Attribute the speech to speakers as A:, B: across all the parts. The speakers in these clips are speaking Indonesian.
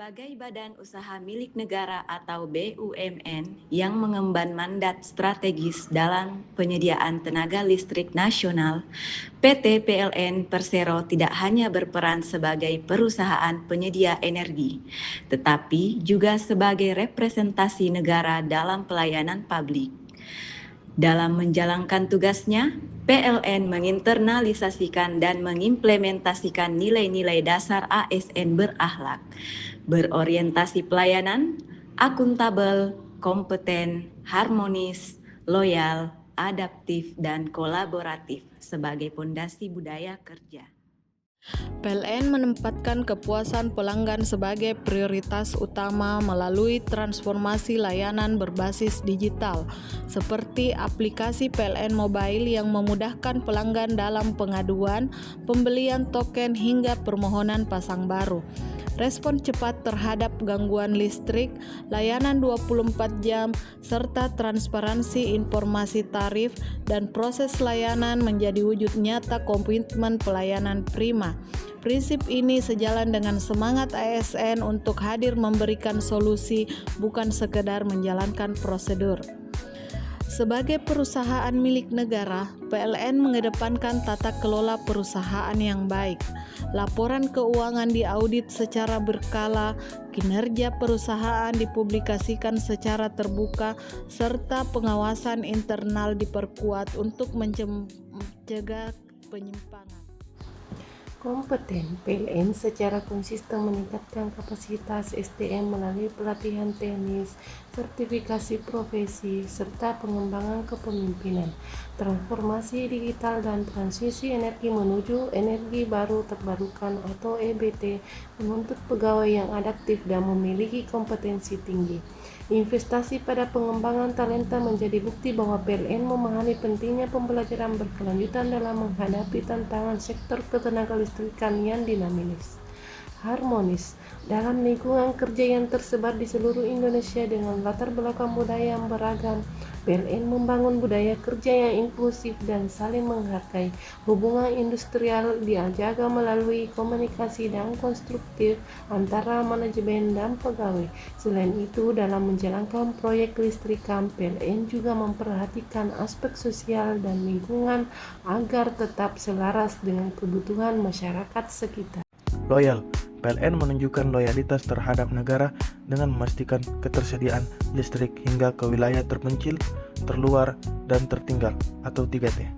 A: Sebagai badan usaha milik negara atau BUMN yang mengemban mandat strategis dalam penyediaan tenaga listrik nasional, PT PLN Persero tidak hanya berperan sebagai perusahaan penyedia energi, tetapi juga sebagai representasi negara dalam pelayanan publik. Dalam menjalankan tugasnya, PLN menginternalisasikan dan mengimplementasikan nilai-nilai dasar ASN berakhlak, berorientasi pelayanan, akuntabel, kompeten, harmonis, loyal, adaptif, dan kolaboratif sebagai pondasi budaya kerja.
B: PLN menempatkan kepuasan pelanggan sebagai prioritas utama melalui transformasi layanan berbasis digital, seperti aplikasi PLN Mobile yang memudahkan pelanggan dalam pengaduan, pembelian token hingga permohonan pasang baru. Respon cepat terhadap gangguan listrik, layanan 24 jam, serta transparansi informasi tarif dan proses layanan menjadi wujud nyata komitmen pelayanan prima. Prinsip ini sejalan dengan semangat ASN untuk hadir memberikan solusi, bukan sekedar menjalankan prosedur. Sebagai perusahaan milik negara, PLN mengedepankan tata kelola perusahaan yang baik. Laporan keuangan diaudit secara berkala, kinerja perusahaan dipublikasikan secara terbuka, serta pengawasan internal diperkuat untuk mencegah penyimpangan.
C: Kompeten, PLN secara konsisten meningkatkan kapasitas SDM melalui pelatihan teknis, sertifikasi profesi, serta pengembangan kepemimpinan, transformasi digital dan transisi energi menuju energi baru terbarukan atau EBT menuntut pegawai yang adaptif dan memiliki kompetensi tinggi. Investasi pada pengembangan talenta menjadi bukti bahwa PLN memahami pentingnya pembelajaran berkelanjutan dalam menghadapi tantangan sektor ketenagalistrikan yang dinamis, harmonis, dalam lingkungan kerja yang tersebar di seluruh Indonesia dengan latar belakang budaya yang beragam. PLN membangun budaya kerja yang inklusif dan saling menghargai. Hubungan industrial dijaga melalui komunikasi dan konstruktif antara manajemen dan pegawai. Selain itu, dalam menjalankan proyek listrikan, PLN juga memperhatikan aspek sosial dan lingkungan agar tetap selaras dengan kebutuhan masyarakat sekitar.
D: Loyal. PLN menunjukkan loyalitas terhadap negara dengan memastikan ketersediaan listrik hingga ke wilayah terpencil, terluar, dan tertinggal atau 3T.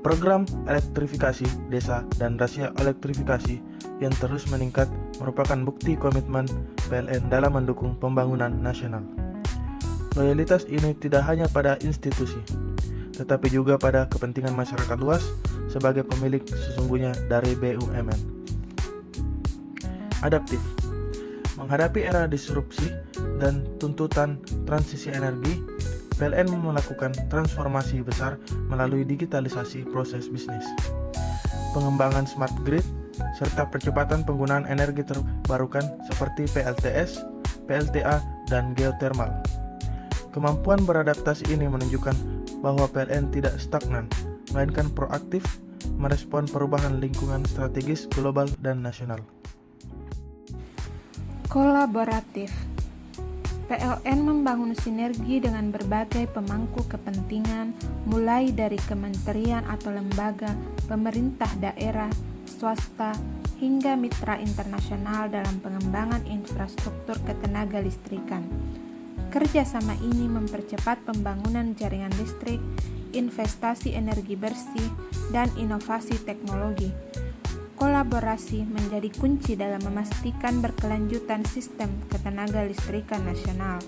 D: Program elektrifikasi desa dan rasio elektrifikasi yang terus meningkat merupakan bukti komitmen PLN dalam mendukung pembangunan nasional. Loyalitas ini tidak hanya pada institusi, tetapi juga pada kepentingan masyarakat luas sebagai pemilik sesungguhnya dari BUMN. Adaptif. Menghadapi era disrupsi dan tuntutan transisi energi, PLN melakukan transformasi besar melalui digitalisasi proses bisnis, pengembangan smart grid, serta percepatan penggunaan energi terbarukan seperti PLTS, PLTA, dan geothermal. Kemampuan beradaptasi ini menunjukkan bahwa PLN tidak stagnan, melainkan proaktif merespon perubahan lingkungan strategis global dan nasional.
E: Kolaboratif. PLN membangun sinergi dengan berbagai pemangku kepentingan, mulai dari kementerian atau lembaga, pemerintah daerah, swasta, hingga mitra internasional dalam pengembangan infrastruktur ketenaga listrikan. Kerjasama ini mempercepat pembangunan jaringan listrik, investasi energi bersih, dan inovasi teknologi. Kolaborasi menjadi kunci dalam memastikan berkelanjutan sistem ketenaga listrikan nasional.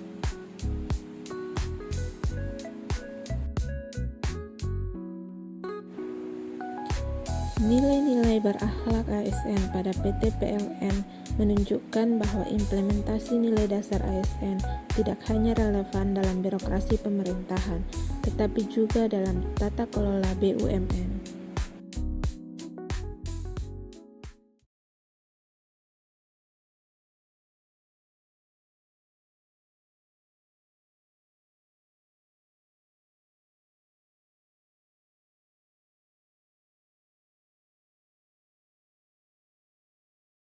F: Nilai-nilai berakhlak ASN pada PT PLN menunjukkan bahwa implementasi nilai dasar ASN tidak hanya relevan dalam birokrasi pemerintahan, tetapi juga dalam tata kelola BUMN.